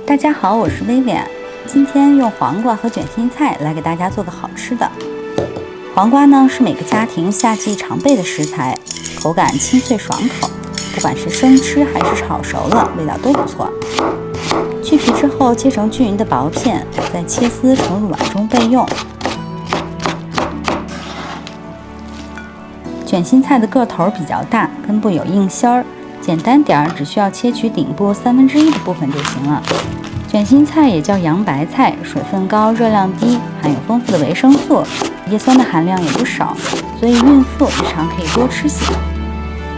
大家好，我是薇薇，今天用黄瓜和卷心菜来给大家做个好吃的。黄瓜呢是每个家庭夏季常备的食材，口感清脆爽口，不管是生吃还是炒熟了，味道都不错。去皮之后切成均匀的薄片，再切丝盛入碗中备用。卷心菜的个头比较大，根部有硬芯儿，简单点儿，只需要切取顶部1/3的部分就行了。卷心菜也叫洋白菜，水分高，热量低，含有丰富的维生素，叶酸的含量也不少，所以孕妇日常可以多吃些。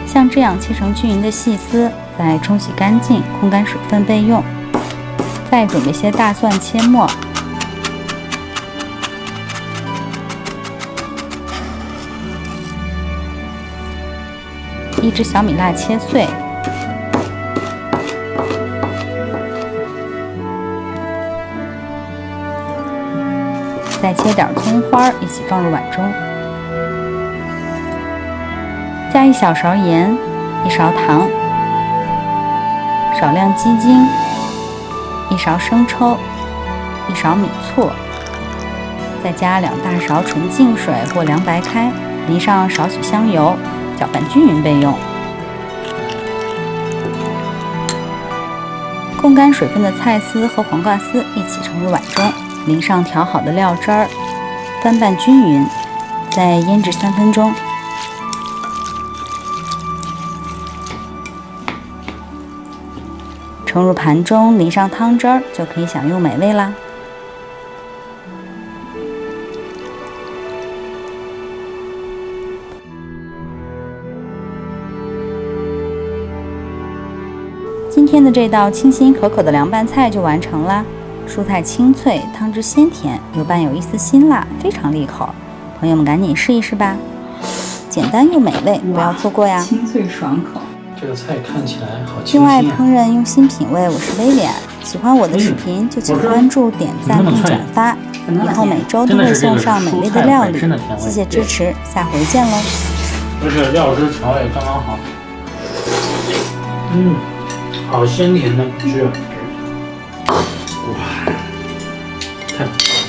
像这样切成均匀的细丝，再冲洗干净，控干水分备用。再准备些大蒜切末，一只小米辣切碎，再切点葱花一起放入碗中，加1小勺盐，1勺糖，少量鸡精，1勺生抽，1勺米醋，再加2大勺纯净水或凉白开，淋上少许香油，搅拌均匀备用。控干水分的菜丝和黄瓜丝一起盛入碗中，淋上调好的料汁儿，翻拌均匀，再腌制3分钟。盛入盘中，淋上汤汁儿，就可以享用美味啦。今天的这道清新可口的凉拌菜就完成啦。蔬菜清脆，汤汁鲜甜，又伴有一丝辛辣，非常利口。朋友们赶紧试一试吧，简单又美味，不要错过呀！清脆爽口。这个菜看起来好清新另外，烹饪用心品味，我是薇薇，喜欢我的视频就请关注、点赞并转发，以后每周都会送上美味的料理。谢谢支持，下回见喽！而且料汁调也刚刚好，好鲜甜的汁，哇，太好了。